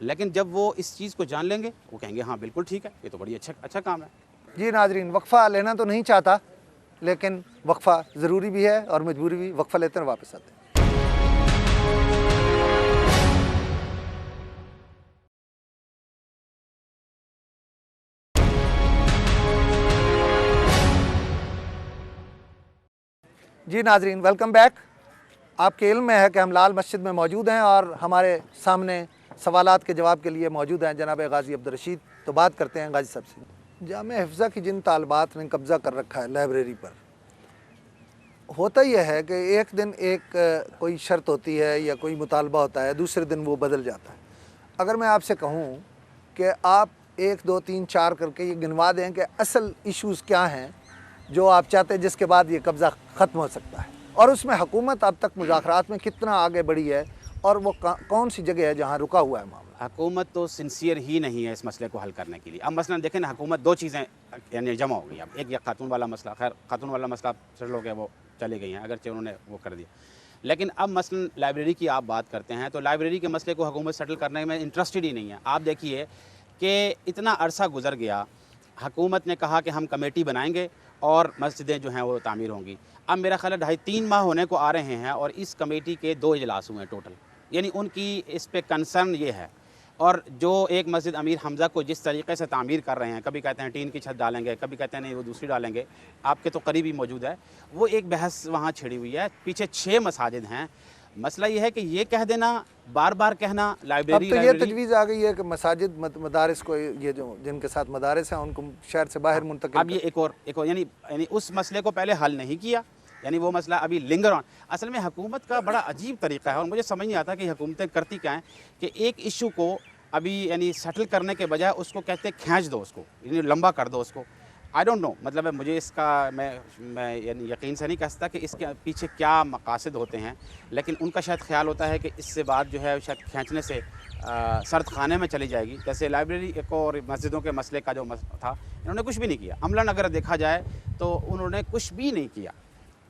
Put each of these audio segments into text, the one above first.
لیکن جب وہ اس چیز کو جان لیں گے وہ کہیں گے ہاں بالکل ٹھیک ہے، یہ تو بڑی اچھا کام ہے۔ جی ناظرین، وقفہ لینا تو نہیں چاہتا لیکن وقفہ ضروری بھی ہے اور مجبوری بھی۔ وقفہ لیتے ہیں، واپس آتے ہیں۔ جی ناظرین، ویلکم بیک۔ آپ کے علم میں ہے کہ ہم لال مسجد میں موجود ہیں اور ہمارے سامنے سوالات کے جواب کے لیے موجود ہیں جناب غازی عبدالرشید۔ تو بات کرتے ہیں غازی صاحب سے۔ جامعہ حفظہ کی جن طالبات نے قبضہ کر رکھا ہے لائبریری پر، ہوتا یہ ہے کہ ایک دن ایک کوئی شرط ہوتی ہے یا کوئی مطالبہ ہوتا ہے، دوسرے دن وہ بدل جاتا ہے۔ اگر میں آپ سے کہوں کہ آپ 1 2 3 4 کر کے یہ گنوا دیں کہ اصل ایشوز کیا ہیں جو آپ چاہتے ہیں جس کے بعد یہ قبضہ ختم ہو سکتا ہے، اور اس میں حکومت اب تک مذاکرات میں کتنا آگے بڑھی ہے اور وہ کون سی جگہ ہے جہاں رکا ہوا ہے معاملہ؟ حکومت تو سنسیئر ہی نہیں ہے اس مسئلے کو حل کرنے کے لیے۔ اب مثلا دیکھیں نا، حکومت 2 چیزیں یعنی جمع ہو گئی۔ اب ایک یہ خاتون والا مسئلہ، خیر خاتون والا مسئلہ سر لوگ ہیں وہ چلے گئی ہیں اگرچہ انہوں نے وہ کر دیا، لیکن اب مثلا لائبریری کی آپ بات کرتے ہیں تو لائبریری کے مسئلے کو حکومت سیٹل کرنے میں انٹرسٹڈ ہی نہیں ہے۔ آپ دیکھیے کہ اتنا عرصہ گزر گیا، حکومت نے کہا کہ ہم کمیٹی بنائیں گے اور مسجدیں جو ہیں وہ تعمیر ہوں گی۔ اب میرا خیال ہے 2.5 3 ماہ ہونے کو آ رہے ہیں اور اس کمیٹی کے 2 اجلاس ہوئے ہیں ٹوٹل، یعنی ان کی اس پہ کنسرن یہ ہے۔ اور جو ایک مسجد امیر حمزہ کو جس طریقے سے تعمیر کر رہے ہیں، کبھی کہتے ہیں ٹین کی چھت ڈالیں گے، کبھی کہتے ہیں نہیں وہ دوسری ڈالیں گے، آپ کے تو قریبی موجود ہے، وہ ایک بحث وہاں چھڑی ہوئی ہے۔ پیچھے 6 مساجد ہیں۔ مسئلہ یہ ہے کہ یہ کہہ دینا، بار بار کہنا اب لائبریری تو یہ تجویز آ گئی ہے کہ مساجد مدارس کو، یہ جو جن کے ساتھ مدارس ہیں ان کو شہر سے باہر منتقل اب یہ ایک اور یعنی اس مسئلے کو پہلے حل نہیں کیا، یعنی وہ مسئلہ ابھی لنگر آن۔ اصل میں حکومت کا بڑا عجیب طریقہ ہے اور مجھے سمجھ نہیں آتا کہ حکومتیں کرتی کیا ہیں کہ ایک ایشو کو ابھی یعنی سیٹل کرنے کے بجائے اس کو کہتے ہیں کھینچ دو، اس کو یعنی لمبا کر دو اس کو۔ آئی ڈونٹ نو، مطلب مجھے اس کا میں یعنی یقین سے نہیں کہہ سکتا کہ اس کے پیچھے کیا مقاصد ہوتے ہیں، لیکن ان کا شاید خیال ہوتا ہے کہ اس سے بات جو ہے شاید کھینچنے سے سرد خانے میں چلی جائے گی۔ جیسے لائبریری کو اور مسجدوں کے مسئلے کا جو تھا، انہوں نے کچھ بھی نہیں کیا۔ عملاً اگر دیکھا جائے تو انہوں نے کچھ بھی نہیں کیا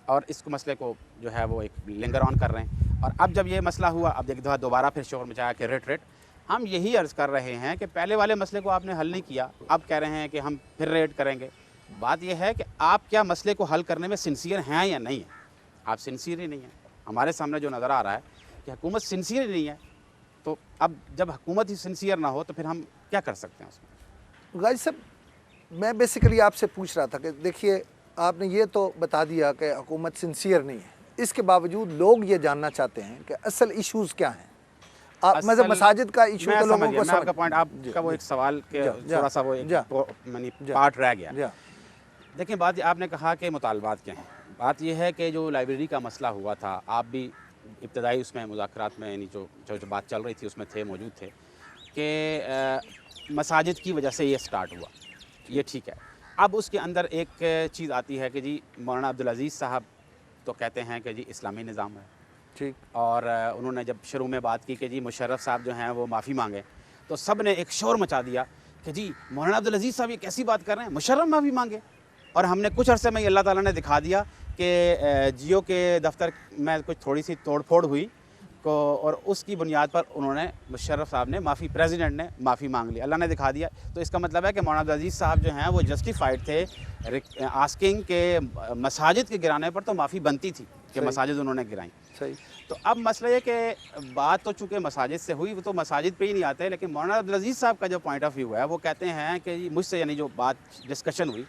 اور اس کو مسئلے کو جو ہے وہ ایک لنگر آن کر رہے ہیں۔ اور اب جب یہ مسئلہ ہوا، اب ایک دفعہ دوبارہ پھر شور مچایا کہ ریٹ ہم یہی عرض کر رہے ہیں کہ پہلے والے مسئلے کو آپ نے حل نہیں کیا، اب کہہ رہے ہیں کہ ہم پھر ریٹ کریں گے۔ بات یہ ہے کہ آپ کیا مسئلے کو حل کرنے میں سنسیئر ہیں یا نہیں ہیں؟ آپ سنسیئر ہی نہیں ہیں۔ ہمارے سامنے جو نظر آ رہا ہے کہ حکومت سنسیئر ہی نہیں ہے، تو اب جب حکومت ہی سنسیئر نہ ہو تو پھر ہم کیا کر سکتے ہیں اس میں؟ غازی صاحب، میں بیسیکلی آپ سے پوچھ رہا تھا کہ دیکھیے، آپ نے یہ تو بتا دیا کہ حکومت سنسیئر نہیں ہے، اس کے باوجود لوگ یہ جاننا چاہتے ہیں کہ اصل ایشوز کیا ہیں۔ آپ مطلب مساجد کا ایشو تو لوگوں کو میں آپ کا پوائنٹ، آپ کا وہ ایک سوال کہ تھوڑا سا وہ ایک پارٹ رہ گیا۔ دیکھیں، بات آپ نے کہا کہ مطالبات کیا ہیں۔ بات یہ ہے کہ جو لائبریری کا مسئلہ ہوا تھا، آپ بھی ابتدائی اس میں مذاکرات میں یعنی جو بات چل رہی تھی اس میں موجود تھے کہ مساجد کی وجہ سے یہ سٹارٹ ہوا، یہ ٹھیک ہے۔ اب اس کے اندر ایک چیز آتی ہے کہ جی مولانا عبدالعزیز صاحب تو کہتے ہیں کہ جی اسلامی نظام ہے، ٹھیک، اور انہوں نے جب شروع میں بات کی کہ جی مشرف صاحب جو ہیں وہ معافی مانگے، تو سب نے ایک شور مچا دیا کہ جی مولانا عبدالعزیز صاحب یہ کیسی بات کر رہے ہیں، مشرف معافی مانگے۔ اور ہم نے کچھ عرصے میں اللہ تعالیٰ نے دکھا دیا کہ جیو کے دفتر میں کچھ تھوڑی سی توڑ پھوڑ ہوئی اور اس کی بنیاد پر انہوں نے مشرف صاحب نے پریزیڈنٹ نے معافی مانگ لی، اللہ نے دکھا دیا۔ تو اس کا مطلب ہے کہ مولانا عبدالعزیز صاحب جو ہیں وہ جسٹیفائڈ تھے آسکنگ کے مساجد کے گرانے پر تو معافی بنتی تھی کہ مساجد انہوں نے گرائیں۔ صحیح۔ تو اب مسئلہ یہ کہ بات تو چونکہ مساجد سے ہوئی، وہ تو مساجد پہ ہی نہیں آتے، لیکن مولانا عبدالعزیز صاحب کا جو پوائنٹ آف ویو ہے وہ کہتے ہیں کہ مجھ سے یعنی جو بات ڈسکشن ہوئی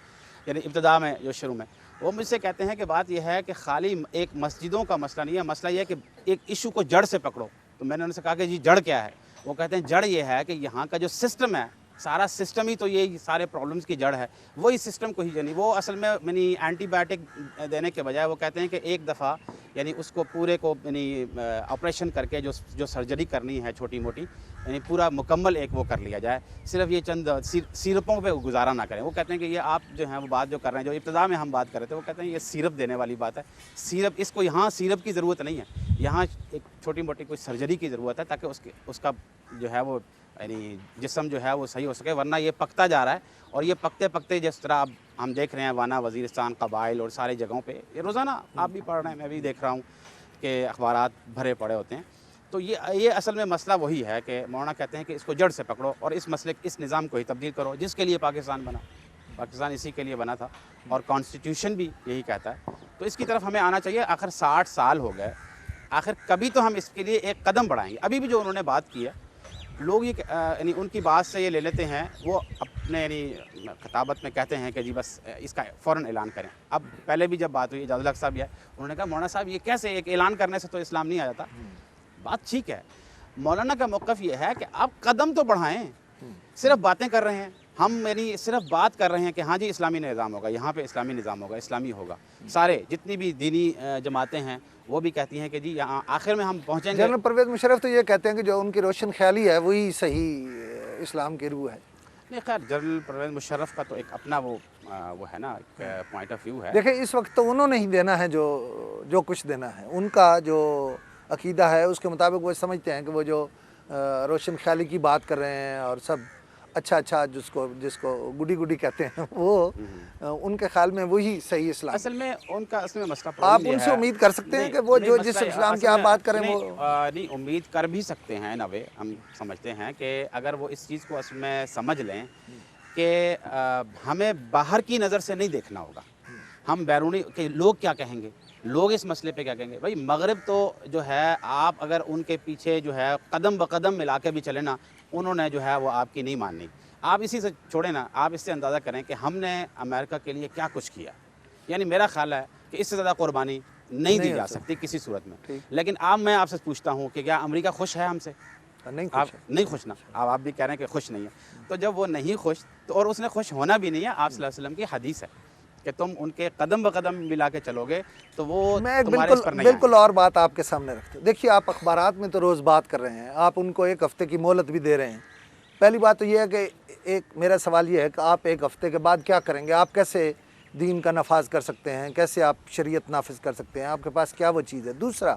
یعنی ابتدا میں جو شروع میں، وہ مجھ سے کہتے ہیں کہ بات یہ ہے کہ خالی ایک مسجدوں کا مسئلہ نہیں ہے، مسئلہ یہ ہے کہ ایک ایشو کو جڑ سے پکڑو۔ تو میں نے ان سے کہا کہ جی جڑ کیا ہے؟ وہ کہتے ہیں جڑ یہ ہے کہ یہاں کا جو سسٹم ہے، سارا سسٹم ہی تو یہ سارے پرابلمز کی جڑ ہے، وہی سسٹم کو ہی یعنی وہ اصل میں یعنی اینٹی بایوٹک دینے کے بجائے وہ کہتے ہیں کہ ایک دفعہ یعنی اس کو پورے کو یعنی آپریشن کر کے جو سرجری کرنی ہے چھوٹی موٹی، یعنی پورا مکمل ایک وہ کر لیا جائے، صرف یہ چند سیرپوں پہ گزارا نہ کریں۔ وہ کہتے ہیں کہ یہ آپ جو ہیں وہ بات جو کر رہے ہیں، جو ابتدا میں ہم بات کر رہے تھے، وہ کہتے ہیں یہ سیرپ دینے والی بات ہے، سیرپ اس کو یہاں سیرپ کی ضرورت نہیں ہے، یہاں ایک چھوٹی موٹی کوئی سرجری کی ضرورت ہے تاکہ اس کا جو ہے وہ یعنی جسم جو ہے وہ صحیح ہو سکے، ورنہ یہ پکتا جا رہا ہے۔ اور یہ پکتے پکتے جس طرح اب ہم دیکھ رہے ہیں وانا وزیرستان، قبائل اور سارے جگہوں پہ یہ روزانہ آپ بھی پڑھ رہے ہیں، میں بھی دیکھ رہا ہوں کہ اخبارات بھرے پڑے ہوتے ہیں، تو یہ اصل میں مسئلہ وہی ہے کہ مولانا کہتے ہیں کہ اس کو جڑ سے پکڑو اور اس مسئلے اس نظام کو ہی تبدیل کرو جس کے لیے پاکستان بنا. پاکستان اسی کے لیے بنا تھا اور کانسٹیٹیوشن بھی یہی کہتا ہے. تو اس کی طرف ہمیں آنا چاہیے. آخر 60 سال ہو گئے, آخر کبھی تو ہم اس کے لیے ایک قدم بڑھائیں گے. ابھی بھی جو انہوں نے بات کی ہے, لوگ یہ یعنی ان کی بات سے یہ لے لیتے ہیں, وہ اپنے یعنی خطابت میں کہتے ہیں کہ جی بس اس کا فوراً اعلان کریں. اب پہلے بھی جب بات ہوئی, اجاز الحق صاحب بھی ہے, انہوں نے کہا مولانا صاحب یہ کیسے, ایک اعلان کرنے سے تو اسلام نہیں آ جاتا. بات ٹھیک ہے, مولانا کا موقف یہ ہے کہ آپ قدم تو بڑھائیں. صرف باتیں کر رہے ہیں ہم, یعنی صرف بات کر رہے ہیں کہ ہاں جی اسلامی نظام ہوگا, یہاں پہ اسلامی نظام ہوگا, اسلامی ہوگا. سارے جتنی بھی دینی جماعتیں ہیں وہ بھی کہتی ہیں کہ جی یہاں آخر میں ہم پہنچیں گے. جنرل پرویز مشرف تو یہ کہتے ہیں کہ جو ان کی روشن خیالی ہے وہی صحیح اسلام کی روح ہے. نہیں خیر, جنرل پرویز مشرف کا تو ایک اپنا وہ ہے نا, ایک پوائنٹ آف ویو ہے. دیکھیں اس وقت تو انہوں نے ہی دینا ہے جو کچھ دینا ہے. ان کا جو عقیدہ ہے اس کے مطابق وہ سمجھتے ہیں کہ وہ جو روشن خیالی کی بات کر رہے ہیں اور سب اچھا جس کو گڈی کہتے ہیں, وہ ان کے خیال میں وہی صحیح اسلام. اصل میں ان کا اصل میں مسئلہ آپ ان سے امید کر سکتے ہیں کہ وہ جو جس اسلام کی آپ بات کریں وہ نہیں, امید کر بھی سکتے ہیں. نوے ہم سمجھتے ہیں کہ اگر وہ اس چیز کو اصل میں سمجھ لیں کہ ہمیں باہر کی نظر سے نہیں دیکھنا ہوگا, ہم بیرونی کہ لوگ کیا کہیں گے, لوگ اس مسئلے پہ کیا کہیں گے. بھائی مغرب تو جو ہے, آپ اگر ان کے پیچھے جو ہے قدم بقدم ملا کے بھی چلے نا, انہوں نے جو ہے وہ آپ کی نہیں ماننی. آپ اسی سے چھوڑیں نا, آپ اس سے اندازہ کریں کہ ہم نے امریکہ کے لیے کیا کچھ کیا. یعنی میرا خیال ہے کہ اس سے زیادہ قربانی نہیں دی جا سکتی کسی صورت میں. لیکن میں آپ سے پوچھتا ہوں کہ کیا امریکہ خوش ہے ہم سے؟ آپ نہیں خوش نا, آپ بھی کہہ رہے ہیں کہ خوش نہیں ہے. تو جب وہ نہیں خوش تو اور اس نے خوش ہونا بھی نہیں ہے, آپ صلی اللہ علیہ وسلم کی حدیث ہے کہ تم ان کے قدم بقدم ملا کے چلو گے تو وہ تمہارے اس پر نہیں. بالکل اور بات آپ کے سامنے رکھتے. دیکھیے آپ اخبارات میں تو روز بات کر رہے ہیں, آپ ان کو ایک ہفتے کی مہلت بھی دے رہے ہیں. پہلی بات تو یہ ہے کہ میرا سوال یہ ہے کہ آپ ایک ہفتے کے بعد کیا کریں گے؟ آپ کیسے دین کا نفاذ کر سکتے ہیں, کیسے آپ شریعت نافذ کر سکتے ہیں؟ آپ کے پاس کیا وہ چیز ہے؟ دوسرا,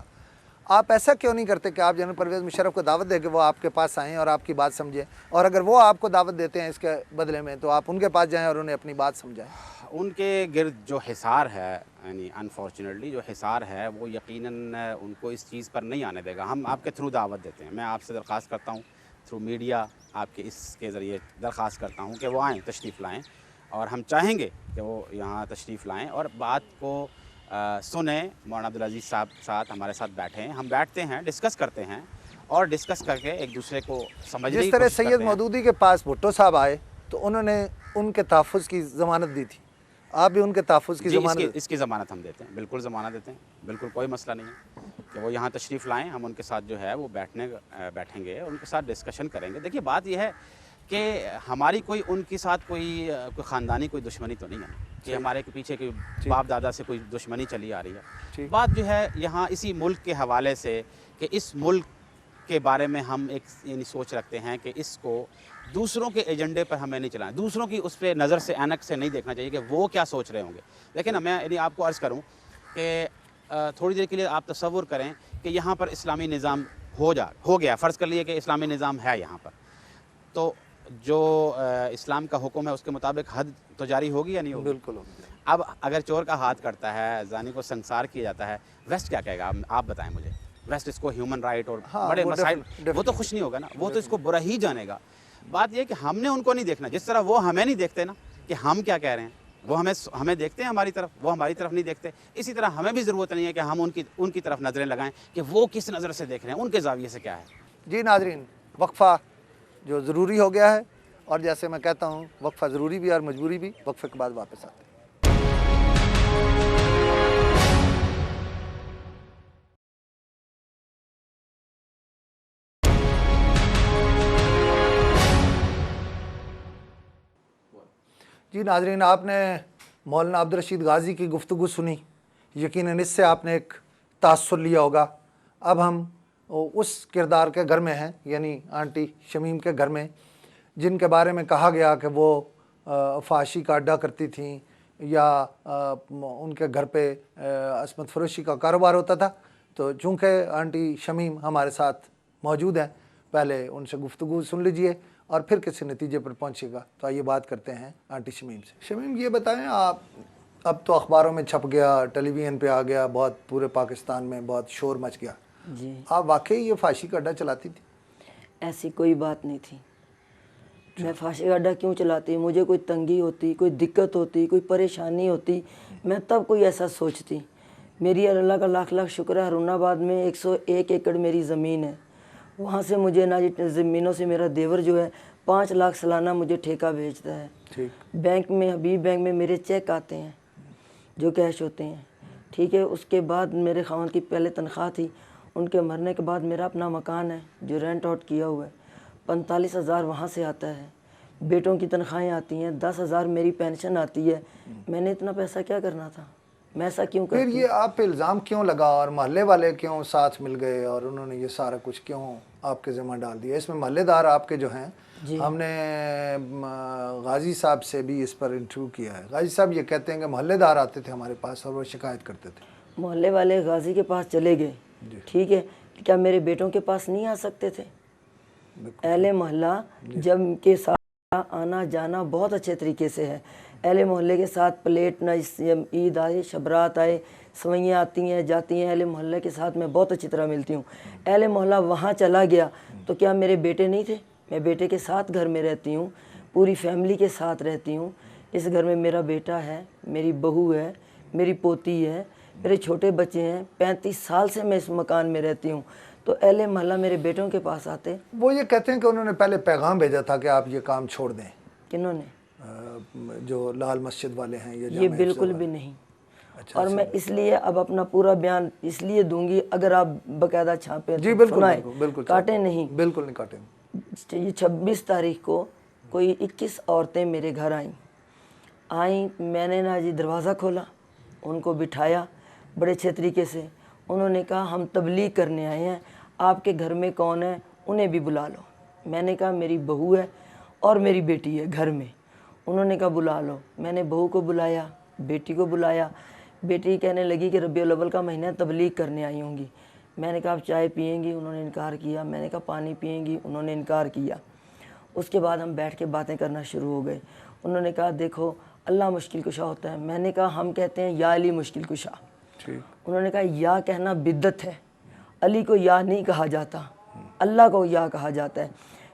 آپ ایسا کیوں نہیں کرتے کہ آپ جنرل پرویز مشرف کو دعوت دیں کہ وہ آپ کے پاس آئیں اور آپ کی بات سمجھیں, اور اگر وہ آپ کو دعوت دیتے ہیں اس کے بدلے میں تو آپ ان کے پاس جائیں اور انہیں اپنی بات سمجھائیں. ان کے گرد جو حصار ہے, یعنی انفارچونیٹلی جو حصار ہے, وہ یقیناً ان کو اس چیز پر نہیں آنے دے گا. ہم آپ کے تھرو دعوت دیتے ہیں. میں آپ سے درخواست کرتا ہوں تھرو میڈیا, آپ کے اس کے ذریعے درخواست کرتا ہوں کہ وہ آئیں, تشریف لائیں, اور ہم چاہیں گے کہ وہ یہاں تشریف لائیں اور بات کو سنیں. مولانا عبدالعزیز صاحب ساتھ ہمارے ساتھ بیٹھیں, ہم بیٹھتے ہیں, ڈسکس کرتے ہیں, اور ڈسکس کر کے ایک دوسرے کو سمجھنے کی جس طرح کوشش کرتے سید ہیں. مودودی کے پاس بھٹو صاحب آئے تو انہوں نے ان کے تحفظ کی ضمانت دی تھی, آپ بھی ان کے تحفظ کی ضمانت. اس کی ضمانت ہم دیتے ہیں, بالکل ضمانت دیتے ہیں, بالکل کوئی مسئلہ نہیں ہے کہ وہ یہاں تشریف لائیں. ہم ان کے ساتھ جو ہے وہ بیٹھیں گے, ان کے ساتھ ڈسکشن کریں گے. دیکھیے بات یہ ہے کہ ہماری کوئی ان کے ساتھ کوئی خاندانی کوئی دشمنی تو نہیں ہے کہ ہمارے پیچھے کوئی باپ دادا سے کوئی دشمنی چلی آ رہی ہے. بات جو ہے یہاں اسی ملک کے حوالے سے کہ اس ملک کے بارے میں ہم ایک یعنی سوچ رکھتے ہیں کہ اس کو دوسروں کے ایجنڈے پر ہمیں نہیں چلائیں, دوسروں کی اس پہ نظر سے اینک سے نہیں دیکھنا چاہیے کہ وہ کیا سوچ رہے ہوں گے. لیکن میں یعنی آپ کو عرض کروں کہ تھوڑی دیر کے لیے آپ تصور کریں کہ یہاں پر اسلامی نظام ہو گیا, فرض کر لیے کہ اسلامی نظام ہے یہاں پر, تو جو اسلام کا حکم ہے اس کے مطابق حد تو جاری ہوگی یا نہیں ہوگی؟ بالکل ہوگی. اب اگر چور کا ہاتھ کٹتا ہے, زانی کو سنسار کیا جاتا ہے, ویسٹ کیا کہے گا؟ آپ بتائیں مجھے. ویسٹ اس کو ہیومن رائٹ اور بڑے مسائل, وہ تو خوش نہیں ہوگا نا, وہ تو اس کو برا ہی جانے گا. بات یہ کہ ہم نے ان کو نہیں دیکھنا, جس طرح وہ ہمیں نہیں دیکھتے نا کہ ہم کیا کہہ رہے ہیں, وہ ہمیں دیکھتے ہیں ہماری طرف, وہ ہماری طرف نہیں دیکھتے. اسی طرح ہمیں بھی ضرورت نہیں ہے کہ ہم ان کی طرف نظریں لگائیں کہ وہ کس نظر سے دیکھ رہے ہیں, ان کے زاویے سے کیا ہے. جی ناظرین, وقفہ جو ضروری ہو گیا ہے, اور جیسے میں کہتا ہوں وقفہ ضروری بھی اور مجبوری بھی. وقفے کے بعد واپس آتے ہیں. جی ناظرین, آپ نے مولانا عبدالرشید غازی کی گفتگو سنی, یقیناً اس سے آپ نے ایک تاثر لیا ہوگا. اب ہم اس کردار کے گھر میں ہیں, یعنی آنٹی شمیم کے گھر میں, جن کے بارے میں کہا گیا کہ وہ فحاشی کا اڈا کرتی تھیں, یا ان کے گھر پہ عصمت فروشی کا کاروبار ہوتا تھا. تو چونکہ آنٹی شمیم ہمارے ساتھ موجود ہیں, پہلے ان سے گفتگو سن لیجئے اور پھر کسی نتیجے پر پہنچے گا. تو آئیے بات کرتے ہیں آنٹی شمیم سے. شمیم یہ بتائیں, آپ اب تو اخباروں میں چھپ گیا, ٹیلی ویژن پہ آ گیا, بہت پورے پاکستان میں بہت شور مچ گیا. جی آپ واقعی یہ فحاشی کا اڈا چلاتی تھی؟ ایسی کوئی بات نہیں تھی. میں فحاشی کا اڈا کیوں چلاتی؟ مجھے کوئی تنگی ہوتی, کوئی دقت ہوتی, کوئی پریشانی ہوتی, میں تب کوئی ایسا سوچتی. میری اللہ کا لاکھ لاکھ شکر ہے, ہارون آباد میں 101 ایکڑ میری زمین ہے. وہاں سے مجھے نا زمینوں سے میرا دیور جو ہے 5 لاکھ سالانہ مجھے ٹھیکہ بھیجتا ہے. ٹھیک. بینک میں, حبیب بینک میں میرے چیک آتے ہیں جو کیش ہوتے ہیں. ٹھیک ہے. اس کے بعد میرے خاوند کی پہلے تنخواہ تھی, ان کے مرنے کے بعد میرا اپنا مکان ہے جو رینٹ آؤٹ کیا ہوا ہے, 45,000 وہاں سے آتا ہے. بیٹوں کی تنخواہیں آتی ہیں, 10,000 میری پینشن آتی ہے. میں نے اتنا پیسہ کیا کرنا تھا؟ میں ایسا کیوں پھر کرتی؟ یہ آپ پہ الزام کیوں لگا اور محلے والے کیوں ساتھ مل گئے اور انہوں نے یہ سارا کچھ کیوں آپ کے ذمہ ڈال دیا؟ اس میں محلے دار آپ کے جو ہیں, ہم نے غازی صاحب سے بھی اس پر انٹرویو کیا ہے. غازی صاحب یہ کہتے ہیں کہ محلے دار آتے تھے ہمارے پاس اور وہ شکایت کرتے تھے. محلے والے غازی کے پاس چلے گئے. ٹھیک ہے. کیا میرے بیٹوں کے پاس نہیں آ سکتے تھے؟ اہل محلہ جب کے ساتھ آنا جانا بہت اچھے طریقے سے ہے. اہل محلے کے ساتھ پلیٹ نہ, عید آئے, شبرات آئے, سوئیاں آتی ہیں جاتی ہیں, اہل محلے کے ساتھ میں بہت اچھی طرح ملتی ہوں. اہل محلہ وہاں چلا گیا تو کیا میرے بیٹے نہیں تھے؟ میں بیٹے کے ساتھ گھر میں رہتی ہوں, پوری فیملی کے ساتھ رہتی ہوں. اس گھر میں میرا بیٹا ہے, میری بہو ہے, میری پوتی ہے, میرے چھوٹے بچے ہیں. 35 سال سے میں اس مکان میں رہتی ہوں. تو اہل محلہ میرے بیٹوں کے پاس آتے. وہ یہ کہتے ہیں کہ انہوں نے پہلے پیغام بھیجا تھا کہ آپ یہ کام چھوڑ دیں. کنہوں نے؟ جو لال مسجد والے ہیں یا یہ بالکل بھی نہیں. اچھا, اور میں اس لیے اب اپنا پورا بیان اس لیے دوں گی, اگر آپ باقاعدہ چھاپیں جی بالکل سنائیں, بالکل کاٹیں نہیں. بالکل نہیں کاٹیں. یہ 26 تاریخ کو کوئی 21 عورتیں میرے گھر آئیں. میں نے نا جی دروازہ کھولا, ان کو بٹھایا بڑے اچھے طریقے سے. انہوں نے کہا ہم تبلیغ کرنے آئے ہیں, آپ کے گھر میں کون ہے انہیں بھی بلا لو. میں نے کہا میری بہو ہے اور میری بیٹی ہے گھر میں. انہوں نے کہا بلا لو. میں نے بہو کو بلایا, بیٹی کو بلایا. بیٹی کہنے لگی کہ ربیع الاول کا مہینہ تبلیغ کرنے آئی ہوں گی. میں نے کہا آپ چائے پئیں گی؟ انہوں نے انکار کیا. میں نے کہا پانی پئیں گی؟ انہوں نے انکار کیا. اس کے بعد ہم بیٹھ کے باتیں کرنا شروع ہو گئے. انہوں نے کہا دیکھو اللہ مشکل کشا ہوتا ہے. میں نے کہا ہم کہتے ہیں یا علی مشکل کشا. انہوں نے کہا یا کہنا بدعت ہے, علی کو یا نہیں کہا جاتا, اللہ کو یا کہا جاتا ہے.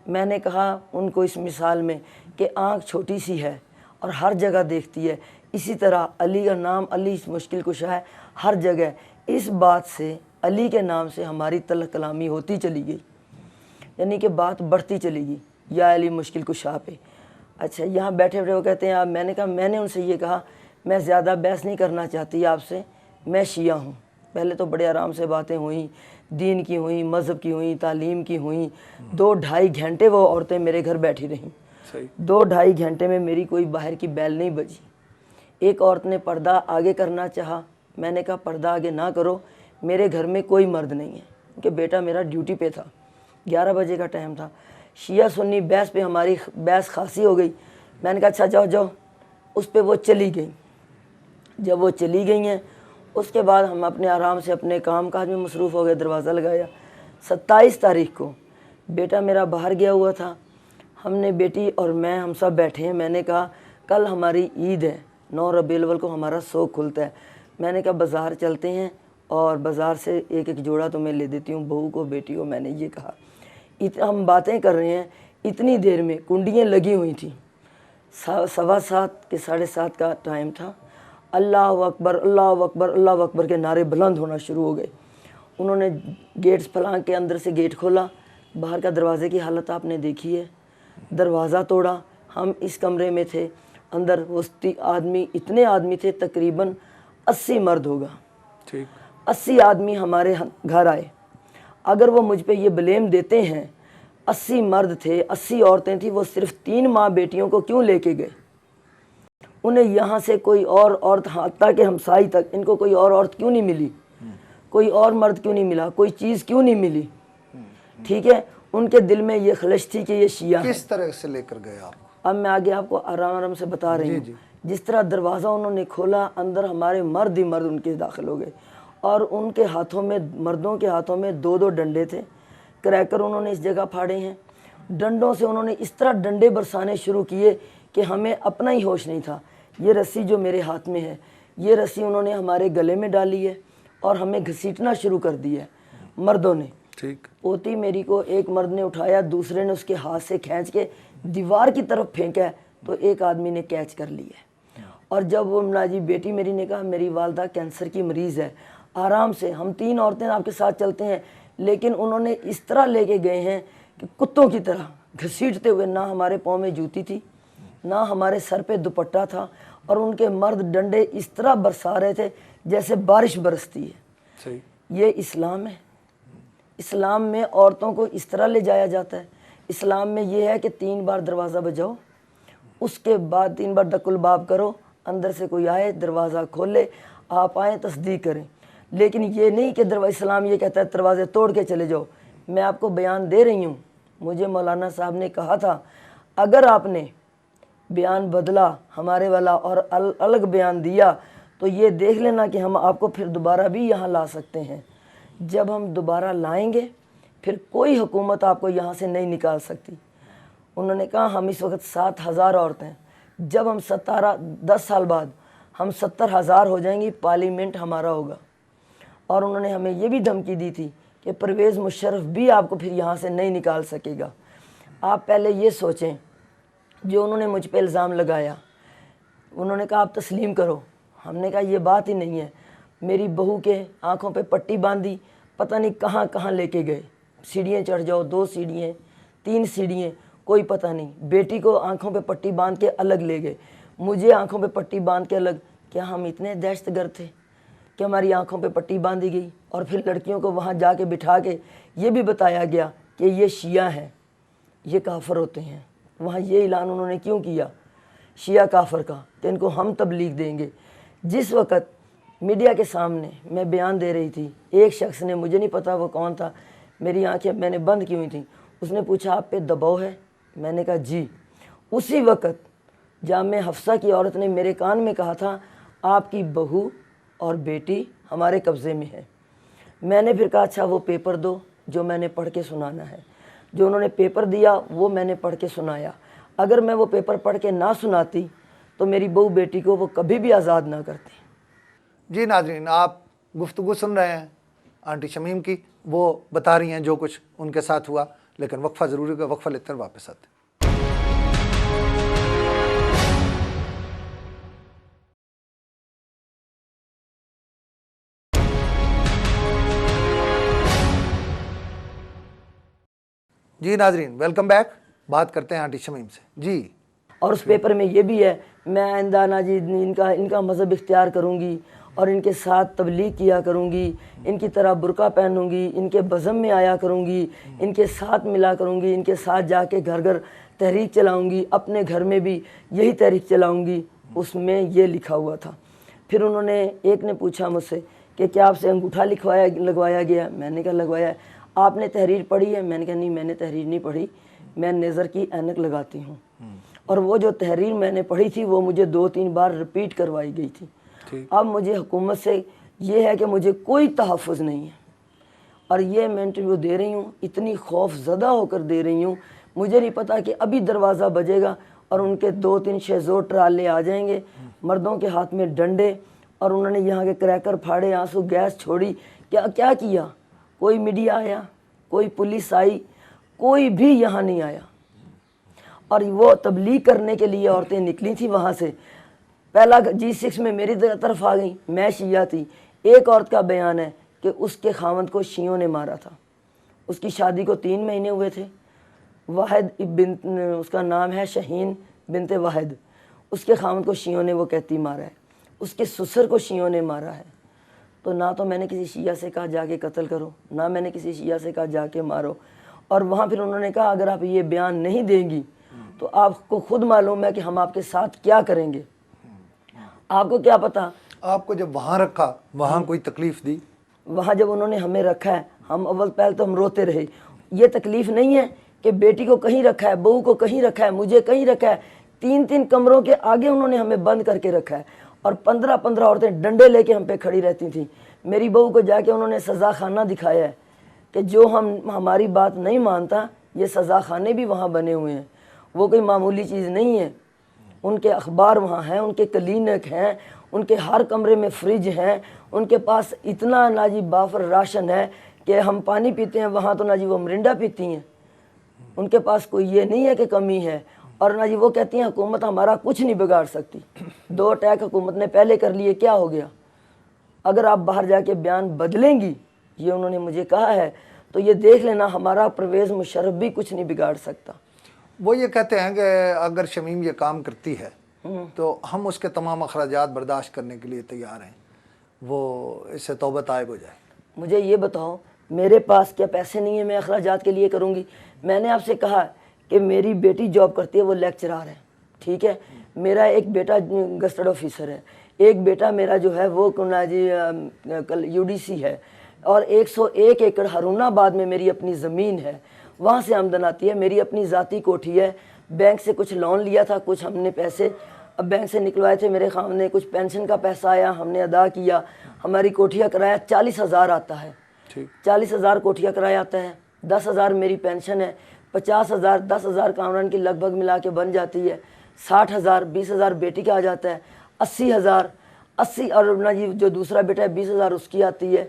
میں نے کہا ان کو اس مثال میں کہ آنکھ چھوٹی سی ہے اور ہر جگہ دیکھتی ہے, اسی طرح علی کا نام علی مشکل کشا ہے ہر جگہ. اس بات سے علی کے نام سے ہماری تلخ کلامی ہوتی چلی گئی, یعنی کہ بات بڑھتی چلی گئی یا علی مشکل کشا پہ. اچھا یہاں بیٹھے بیٹھے وہ کہتے ہیں آپ. میں نے کہا میں نے ان سے یہ کہا میں زیادہ بحث نہیں کرنا چاہتی آپ سے, میں شیعہ ہوں. پہلے تو بڑے آرام سے باتیں ہوئیں, دین کی ہوئیں, مذہب کی ہوئیں, تعلیم کی ہوئیں. 2-2.5 گھنٹے وہ عورتیں میرے گھر بیٹھی رہیں. 2-2.5 گھنٹے میں میری کوئی باہر کی بیل نہیں بجی. ایک عورت نے پردہ آگے کرنا چاہا. میں نے کہا پردہ آگے نہ کرو, میرے گھر میں کوئی مرد نہیں ہے, کیونکہ بیٹا میرا ڈیوٹی پہ تھا. 11 بجے کا ٹائم تھا. شیعہ سنی بحث پہ ہماری بحث خاصی ہو گئی. میں نے کہا اچھا جاؤ جاؤ. اس پہ وہ چلی گئیں. جب وہ چلی گئی ہیں اس کے بعد ہم اپنے آرام سے اپنے کام کاج میں مصروف ہو گئے. دروازہ لگایا. 27 تاریخ کو بیٹا میرا باہر گیا ہوا تھا. ہم نے بیٹی اور میں ہم سب بیٹھے ہیں. میں نے کہا کل ہماری عید ہے, 9 ربیع الاول کو ہمارا سوگ کھلتا ہے. میں نے کہا بازار چلتے ہیں اور بازار سے ایک جوڑا تمہیں لے دیتی ہوں, بہو کو بیٹی کو. میں نے یہ کہا. ہم باتیں کر رہے ہیں, اتنی دیر میں کنڈیاں لگی ہوئی تھیں. 7:15 کے 7:30 کا ٹائم تھا. اللہ اکبر اللہ اکبر اللہ اکبر کے نعرے بلند ہونا شروع ہو گئے. انہوں نے گیٹس پھلانگ کے اندر سے گیٹ کھولا. باہر کا دروازے کی حالت آپ نے دیکھی ہے. دروازہ توڑا. ہم اس کمرے میں تھے, اندر وسطی آدمی, اتنے آدمی تھے تقریباً 80 مرد ہوگا. 80 آدمی ہمارے گھر آئے. اگر وہ مجھ پہ یہ بلیم دیتے ہیں 80 مرد تھے 80 عورتیں تھیں, وہ صرف 3 ماں بیٹیوں کو کیوں لے کے گئے؟ انہیں یہاں سے کوئی اور عورت, حتیٰ کہ ہمسائی تک, ان کو کوئی اور عورت کیوں نہیں ملی؟ کوئی اور مرد کیوں نہیں ملا؟ کوئی چیز کیوں نہیں ملی؟ ٹھیک ہے. ان کے دل میں یہ خلش تھی کہ یہ شیعہ ہیں. کس طرح سے لے کر گئے آپ؟ اب میں آگے آپ کو آرام آرام سے بتا رہی ہوں. جس طرح دروازہ انہوں نے کھولا, اندر ہمارے مرد ہی مرد ان کے داخل ہو گئے, اور ان کے ہاتھوں میں, مردوں کے ہاتھوں میں 2 ڈنڈے تھے. کریکر انہوں نے اس جگہ پھاڑے ہیں. ڈنڈوں سے انہوں نے اس طرح ڈنڈے برسانے شروع کیے کہ ہمیں اپنا ہی ہوش نہیں تھا. یہ رسی جو میرے ہاتھ میں ہے, یہ رسی انہوں نے ہمارے گلے میں ڈالی ہے اور ہمیں گھسیٹنا شروع کر دی ہے. مردوں نے. ٹھیک. پوتی میری کو ایک مرد نے اٹھایا, دوسرے نے اس کے ہاتھ سے کھینچ کے دیوار کی طرف پھینکا تو ایک آدمی نے کیچ کر لیا. اور جب وہ جی بیٹی میری نے کہا میری والدہ کینسر کی مریض ہے, آرام سے ہم 3 عورتیں آپ کے ساتھ چلتے ہیں, لیکن انہوں نے اس طرح لے کے گئے ہیں کہ کتوں کی طرح گھسیٹتے ہوئے, نہ ہمارے پاؤں میں جوتی تھی نہ ہمارے سر پہ دوپٹہ تھا, اور ان کے مرد ڈنڈے اس طرح برسا رہے تھے جیسے بارش برستی ہے. صحیح. یہ اسلام ہے. اسلام میں عورتوں کو اس طرح لے جایا جاتا ہے. اسلام میں یہ ہے کہ 3 بار دروازہ بجاؤ, اس کے بعد 3 بار دق الباب کرو, اندر سے کوئی آئے دروازہ کھولے, آپ آئیں تصدیق کریں. لیکن یہ نہیں کہ اسلام یہ کہتا ہے دروازے توڑ کے چلے جاؤ. میں آپ کو بیان دے رہی ہوں, مجھے مولانا صاحب نے کہا تھا اگر آپ نے بیان بدلا ہمارے والا اور الگ بیان دیا تو یہ دیکھ لینا کہ ہم آپ کو پھر دوبارہ بھی یہاں لا سکتے ہیں. جب ہم دوبارہ لائیں گے پھر کوئی حکومت آپ کو یہاں سے نہیں نکال سکتی. انہوں نے کہا ہم اس وقت 7,000 عورتیں, جب ہم 10 سال بعد ہم 70,000 ہو جائیں گی, پارلیمنٹ ہمارا ہوگا. اور انہوں نے ہمیں یہ بھی دھمکی دی تھی کہ پرویز مشرف بھی آپ کو پھر یہاں سے نہیں نکال سکے گا. آپ پہلے یہ سوچیں, جو انہوں نے مجھ پہ الزام لگایا, انہوں نے کہا آپ تسلیم کرو. ہم نے کہا یہ بات ہی نہیں ہے. میری بہو کے آنکھوں پہ پٹی باندھی, پتہ نہیں کہاں کہاں لے کے گئے, سیڑھیاں چڑھ جاؤ, 2 سیڑھیاں 3 سیڑھیاں, کوئی پتہ نہیں. بیٹی کو آنکھوں پہ پٹی باندھ کے الگ لے گئے, مجھے آنکھوں پہ پٹی باندھ کے الگ. کیا ہم اتنے دہشت گرد تھے کہ ہماری آنکھوں پہ پٹی باندھی گئی؟ اور پھر لڑکیوں کو وہاں جا کے بٹھا کے یہ بھی بتایا گیا کہ یہ شیعہ ہیں, یہ کافر ہوتے ہیں. وہاں یہ اعلان انہوں نے کیوں کیا شیعہ کافر کا, کہ ان کو ہم تبلیغ دیں گے. جس وقت میڈیا کے سامنے میں بیان دے رہی تھی, ایک شخص نے, مجھے نہیں پتا وہ کون تھا, میری آنکھیں میں نے بند کی ہوئی تھیں, اس نے پوچھا آپ پہ دباؤ ہے؟ میں نے کہا جی. اسی وقت جامع حفصہ کی عورت نے میرے کان میں کہا تھا آپ کی بہو اور بیٹی ہمارے قبضے میں ہے. میں نے پھر کہا اچھا وہ پیپر دو جو میں نے پڑھ کے سنانا ہے. جو انہوں نے پیپر دیا وہ میں نے پڑھ کے سنایا. اگر میں وہ پیپر پڑھ کے نہ سناتی تو میری بہو بیٹی کو وہ کبھی بھی آزاد نہ کرتی. جی ناظرین, آپ گفتگو سن رہے ہیں آنٹی شمیم کی, وہ بتا رہی ہیں جو کچھ ان کے ساتھ ہوا. لیکن وقفہ ضروری ہوگا, وقفہ لیتے ہیں واپس آتے ہیں. جی ناظرین, ویلکم بیک. بات کرتے ہیں آنٹی شمیم سے. جی. اور اس پیپر میں یہ بھی ہے میں آئندہ نا جی ان کا مذہب اختیار کروں گی اور ان کے ساتھ تبلیغ کیا کروں گی, ان کی طرح برقع پہنوں گی, ان کے بزم میں آیا کروں گی, ان کے ساتھ ملا کروں گی, ان کے ساتھ جا کے گھر گھر تحریک چلاؤں گی, اپنے گھر میں بھی یہی تحریک چلاؤں گی. اس میں یہ لکھا ہوا تھا. پھر انہوں نے, ایک نے پوچھا مجھ سے کہ کیا آپ سے انگوٹھا لگوایا گیا؟ میں نے کہا لگوایا ہے. آپ نے تحریر پڑھی ہے؟ میں نے کہا نہیں میں نے تحریر نہیں پڑھی, میں نظر کی اینک لگاتی ہوں. اور وہ جو تحریر میں نے پڑھی تھی وہ مجھے 2-3 بار رپیٹ کروائی گئی تھی. اب مجھے حکومت سے یہ ہے کہ مجھے کوئی تحفظ نہیں ہے, اور یہ میں انٹرویو دے رہی ہوں اتنی خوف زدہ ہو کر دے رہی ہوں. مجھے نہیں پتا کہ ابھی دروازہ بجے گا اور ان کے 2-3 شہزور ٹرالے آ جائیں گے, مردوں کے ہاتھ میں ڈنڈے, اور انہوں نے یہاں کے کریکر پھاڑے, آنسو گیس چھوڑی. کیا کیا؟ کوئی میڈیا آیا, کوئی پولیس آئی, کوئی بھی یہاں نہیں آیا. اور وہ تبلیغ کرنے کے لیے عورتیں نکلی تھیں وہاں سے. پہلا G6 میں میری طرف آ گئیں, میں شیعہ تھی. ایک عورت کا بیان ہے کہ اس کے خاوند کو شیعوں نے مارا تھا. اس کی شادی کو 3 مہینے ہوئے تھے. واحد بنت, اس کا نام ہے شہین بنت واحد, اس کے خاوند کو شیعوں نے وہ کہتی مارا ہے. اس کے سسر کو شیعوں نے مارا ہے. تو نہ تو میں نے کسی شیعہ سے کہا جا کے قتل کرو, نہ میں نے کسی شیعہ سے کہا جا کے مارو. اور وہاں پھر انہوں نے کہا اگر آپ یہ بیان نہیں دیں گی تو آپ کو خود معلوم ہے کہ ہم آپ کے ساتھ کیا کریں گے. آپ کو کیا پتا. آپ کو جب وہاں رکھا وہاں کوئی تکلیف دی؟ وہاں جب انہوں نے ہمیں رکھا ہے, ہم اول پہل تو ہم روتے رہے. یہ تکلیف نہیں ہے کہ بیٹی کو کہیں رکھا ہے, بہو کو کہیں رکھا ہے, مجھے کہیں رکھا ہے. 3 کمروں کے آگے انہوں نے ہمیں بند کر کے رکھا ہے, اور 15 عورتیں ڈنڈے لے کے ہم پہ کھڑی رہتی تھیں. میری بہو کو جا کے انہوں نے سزا خانہ دکھایا ہے کہ جو ہماری بات نہیں مانتا, یہ سزا خانے بھی وہاں بنے ہوئے ہیں. وہ کوئی معمولی چیز نہیں ہے. ان کے اخبار وہاں ہیں, ان کے کلینک ہیں, ان کے ہر کمرے میں فریج ہیں, ان کے پاس اتنا ناجی بافر راشن ہے کہ ہم پانی پیتے ہیں وہاں تو نہ جی وہ مرنڈا پیتی ہیں، ان کے پاس کوئی یہ نہیں ہے کہ کمی ہے، اور نہ جی وہ کہتی ہیں حکومت ہمارا کچھ نہیں بگاڑ سکتی۔ 2 اٹیک حکومت نے پہلے کر لیے، کیا ہو گیا؟ اگر آپ باہر جا کے بیان بدلیں گی، یہ انہوں نے مجھے کہا ہے، تو یہ دیکھ لینا ہمارا پرویز مشرف بھی کچھ نہیں بگاڑ سکتا۔ وہ یہ کہتے ہیں کہ اگر شمیم یہ کام کرتی ہے تو ہم اس کے تمام اخراجات برداشت کرنے کے لیے تیار ہیں، وہ اس سے توبہ طائب ہو جائے۔ مجھے یہ بتاؤ میرے پاس کیا پیسے نہیں ہیں میں اخراجات کے لیے کروں گی؟ میں نے آپ سے کہا کہ میری بیٹی جاب کرتی ہے، وہ لیکچرار ہے، ٹھیک ہے، میرا ایک بیٹا گزٹڈ آفیسر ہے، ایک بیٹا میرا جو ہے وہ جی UDC ہے، اور 101 ایکڑ ہارون آباد میں میری اپنی زمین ہے، وہاں سے آمدن آتی ہے، میری اپنی ذاتی کوٹھی ہے، بینک سے کچھ لون لیا تھا، کچھ ہم نے پیسے اب بینک سے نکلوائے تھے، میرے خام نے کچھ پینشن کا پیسہ آیا ہم نے ادا کیا، ہماری کوٹھیا کرایہ 40,000 آتا ہے، 40,000 کوٹھیا کرایہ آتا ہے، 10,000 میری پینشن ہے، 50,000 10,000 کامران کی لگ بھگ ملا کے بن جاتی ہے، 60,000 20,000 بیٹی کا آ جاتا ہے، 80,000 اور نہ جی جو دوسرا بیٹا ہے 20,000 اس کی آتی ہے،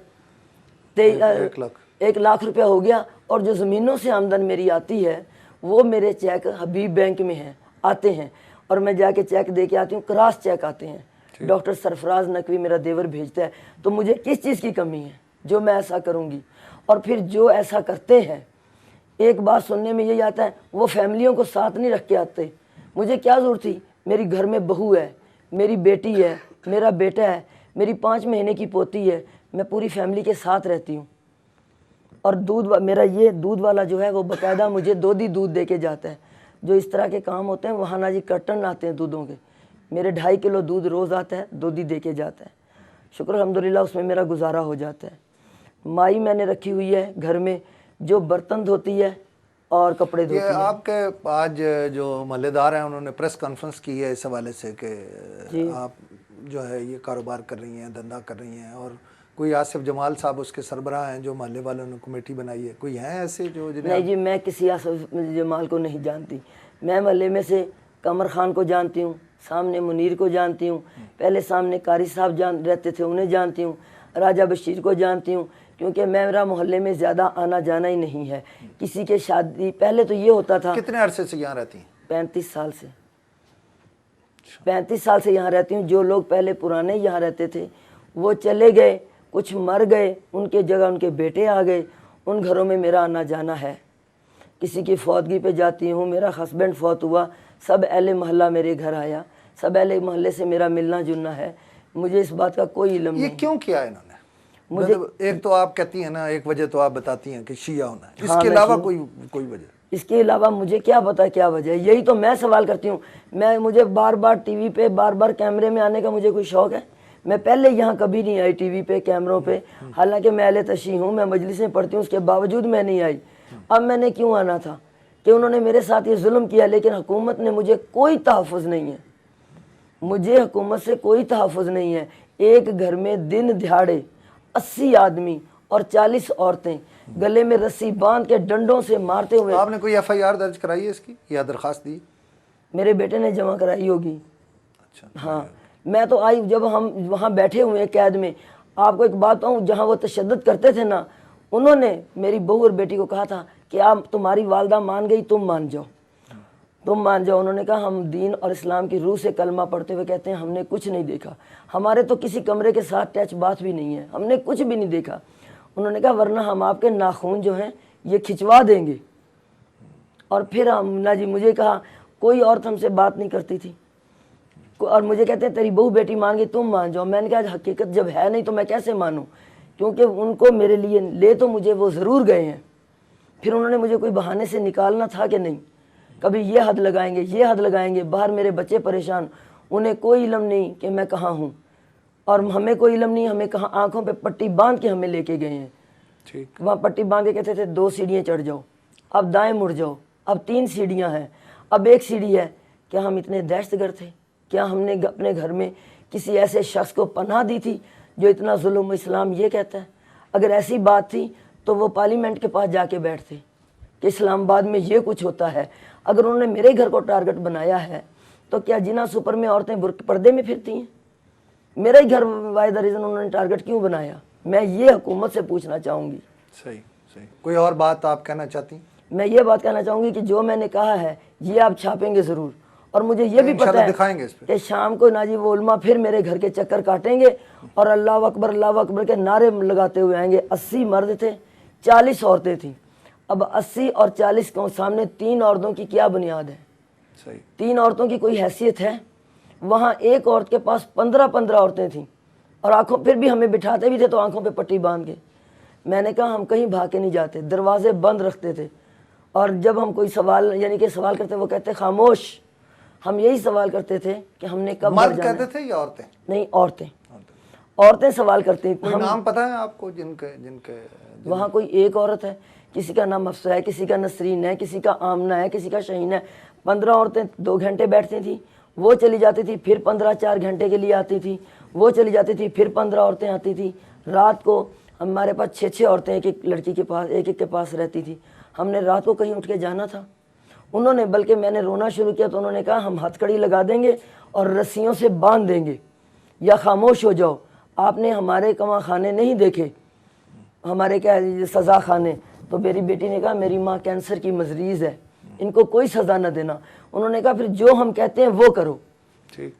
1 لاکھ روپیہ ہو گیا، اور جو زمینوں سے آمدن میری آتی ہے وہ میرے چیک حبیب بینک میں ہیں آتے ہیں، اور میں جا کے چیک دے کے آتی ہوں، کراس چیک آتے ہیں، ڈاکٹر سرفراز نقوی میرا دیور بھیجتا ہے، تو مجھے کس چیز کی کمی ہے جو میں ایسا کروں گی؟ اور پھر جو ایسا کرتے ہیں، ایک بات سننے میں یہی آتا ہے وہ فیملیوں کو ساتھ نہیں رکھ کے آتے، مجھے کیا ضرورت تھی؟ میری گھر میں بہو ہے، میری بیٹی ہے، میرا بیٹا ہے، میری 5 مہینے کی پوتی ہے، میں پوری فیملی کے ساتھ رہتی ہوں، اور میرا یہ دودھ والا جو ہے وہ باقاعدہ مجھے دودھ دے کے جاتا ہے، جو اس طرح کے کام ہوتے ہیں وہاں نہ جی کرٹن آتے ہیں دودھوں کے، میرے 2.5 کلو دودھ روز آتا ہے، دودھی دے کے جاتا ہے، شکر الحمدللہ اس میں میرا گزارا ہو جاتا ہے۔ مائی میں نے رکھی ہوئی ہے گھر میں جو برتن دھوتی ہے اور کپڑے دھوتی یہ ہے۔ آپ کے آج جو محلے دار ہیں انہوں نے پریس کانفرنس کی ہے اس حوالے سے کہ آپ جو ہے یہ کاروبار کر رہی ہیں، دھندا کر رہی ہیں، اور کوئی آصف جمال صاحب اس کے سربراہ ہیں جو محلے والوں نے کمیٹی بنائی ہے، کوئی ہیں ایسے جو نہیں جی، میں کسی آصف جمال کو نہیں جانتی، میں محلے میں سے قمر خان کو جانتی ہوں، سامنے منیر کو جانتی ہوں، پہلے سامنے قاری صاحب رہتے تھے انہیں جانتی ہوں، راجہ بشیر کو جانتی ہوں، کیونکہ میرا محلے میں زیادہ آنا جانا ہی نہیں ہے، کسی کے شادی پہلے تو یہ ہوتا تھا۔ کتنے عرصے سے یہاں رہتی ہیں؟ 35 سال سے 35 سال سے یہاں رہتی ہوں۔ جو لوگ پہلے پرانے یہاں رہتے تھے وہ چلے گئے، کچھ مر گئے، ان کے جگہ ان کے بیٹے آ گئے، ان گھروں میں میرا آنا جانا ہے، کسی کی فوتگی پہ جاتی ہوں، میرا ہسبینڈ فوت ہوا، سب اہل محلہ میرے گھر آیا، سب اہل محلے سے میرا ملنا جلنا ہے، مجھے اس بات کا کوئی علم نہیں۔ یہ کیوں کیا انہوں نے؟ مطلب ایک تو آپ کہتی ہیں نا، ایک وجہ تو آپ بتاتی ہیں کہ شیعہ ہونا ہے، اس کے علاوہ کوئی وجہ؟ اس کے علاوہ مجھے کیا پتا کیا وجہ ہے، یہی تو میں سوال کرتی ہوں۔ مجھے بار بار ٹی وی پہ بار بار کیمرے میں آنے کا مجھے کوئی شوق ہے؟ میں پہلے یہاں کبھی نہیں آئی ٹی وی پہ کیمروں پہ، حالانکہ میں اہل تشیع ہوں، میں مجلسیں پڑھتی ہوں، اس کے باوجود میں نہیں آئی۔ اب میں نے کیوں آنا تھا کہ انہوں نے میرے ساتھ یہ ظلم کیا، لیکن حکومت نے مجھے کوئی تحفظ نہیں ہے، مجھے حکومت سے کوئی تحفظ نہیں ہے۔ ایک گھر میں دن دہاڑے 80 آدمی اور 40 عورتیں گلے میں رسی باندھ کے ڈنڈوں سے مارتے ہوئے۔ آپ نے کوئی FIR درج کرائی ہے اس کی یا درخواست دی؟ میرے بیٹے نے جمع کرائی ہوگی۔ اچھا، ہاں، میں تو آئی جب ہم وہاں بیٹھے ہوئے ہیں قید میں۔ آپ کو ایک بات کہوں، جہاں وہ تشدد کرتے تھے نا، انہوں نے میری بہو اور بیٹی کو کہا تھا کہ آپ تمہاری والدہ مان گئی، تم مان جاؤ، تم مان جاؤ۔ انہوں نے کہا ہم دین اور اسلام کی روح سے کلمہ پڑھتے ہوئے کہتے ہیں ہم نے کچھ نہیں دیکھا، ہمارے تو کسی کمرے کے ساتھ ٹچ بات بھی نہیں ہے، ہم نے کچھ بھی نہیں دیکھا۔ انہوں نے کہا ورنہ ہم آپ کے ناخون جو ہیں یہ کھچوا دیں گے۔ اور پھر ہم نہ جی، مجھے کہا کوئی عورت ہم سے بات نہیں کرتی تھی، اور مجھے کہتے ہیں تیری بہو بیٹی مان گئی، تم مان جاؤ۔ میں نے کہا حقیقت جب ہے نہیں تو میں کیسے مانوں، کیونکہ ان کو میرے لیے لے تو مجھے وہ ضرور گئے ہیں۔ پھر انہوں نے مجھے کوئی بہانے سے نکالنا تھا کہ نہیں، کبھی یہ حد لگائیں گے، یہ حد لگائیں گے، باہر میرے بچے پریشان، انہیں کوئی علم نہیں کہ میں کہاں ہوں، اور ہمیں کوئی علم نہیں ہمیں کہاں۔ آنکھوں پہ پٹی باندھ کے ہمیں لے کے گئے ہیں، وہاں پٹی باندھ کے کہتے تھے 2 سیڑھیاں چڑھ جاؤ، اب دائیں مڑ جاؤ، اب 3 سیڑھیاں ہیں، اب 1 سیڑھی ہے۔ کیا ہم اتنے دہشت گرد تھے؟ کیا ہم نے اپنے گھر میں کسی ایسے شخص کو پناہ دی تھی جو اتنا ظلم اسلام یہ کہتا ہے؟ اگر ایسی بات تھی تو وہ پارلیمنٹ کے پاس جا کے بیٹھتے کہ اسلام آباد میں یہ کچھ ہوتا ہے۔ اگر انہوں نے میرے گھر کو ٹارگٹ بنایا ہے تو کیا جنا سپر میں عورتیں پردے میں پھرتی ہیں؟ میرا ہی گھر واحد ریزن انہوں نے ٹارگٹ کیوں بنایا؟ میں یہ حکومت سے پوچھنا چاہوں گی۔ صحیح صحیح. کوئی اور بات آپ کہنا چاہتی ہیں؟ میں یہ بات کہنا چاہوں گی کہ جو میں نے کہا ہے یہ آپ چھاپیں گے ضرور، اور مجھے یہ بھی پتہ انشاءاللہ دکھائیں گے اس ہے پہ. کہ شام کو ناجی وہ علماء پھر میرے گھر کے چکر کاٹیں گے اور اللہ اکبر کے نعرے لگاتے ہوئے آئیں گے. 80 مرد تھے، 40 عورتیں تھیں. اب 80 اور 40 کے سامنے 3 عورتوں کی کیا بنیاد ہے؟ صحیح. 3 عورتوں کی کوئی حیثیت ہے؟ وہاں ایک عورت کے پاس 15 عورتیں تھیں، اور آنکھوں پھر بھی ہمیں بٹھاتے بھی تھے تو آنکھوں پہ پٹی باندھ کے. میں نے کہا ہم کہیں بھاگ کے نہیں جاتے، دروازے بند رکھتے تھے، اور جب ہم کوئی سوال یعنی کہ سوال کرتے وہ کہتے خاموش. ہم یہی سوال کرتے تھے کہ ہم نے کب گھر مرد جانا کہتے ہے. تھے یا عورتیں؟ نہیں، عورتیں سوال کرتی. کوئی نام پتہ ہے آپ کو جن کے وہاں کوئی ایک عورت ہے، کسی کا نام افسا ہے، کسی کا نسرین ہے، کسی کا آمنہ ہے، کسی کا شہین ہے. 15 عورتیں 2 گھنٹے بیٹھتی تھیں، وہ چلی جاتی تھی، پھر 15 4 گھنٹے کے لیے آتی تھی، وہ چلی جاتی تھی، پھر 15 عورتیں آتی تھیں. رات کو ہمارے پاس 6 عورتیں ایک لڑکی کے پاس ایک کے پاس رہتی تھی. ہم نے رات کو کہیں اٹھ کے جانا تھا، انہوں نے بلکہ میں نے رونا شروع کیا تو انہوں نے کہا ہم ہتھ کڑی لگا دیں گے اور رسیوں سے باندھ دیں گے، یا خاموش ہو جاؤ. آپ نے ہمارے کماں خانے نہیں دیکھے، ہمارے کیا سزا خانے. تو میری بیٹی نے کہا میری ماں کینسر کی مریض ہے، ان کو کوئی سزا نہ دینا. انہوں نے کہا پھر جو ہم کہتے ہیں وہ کرو.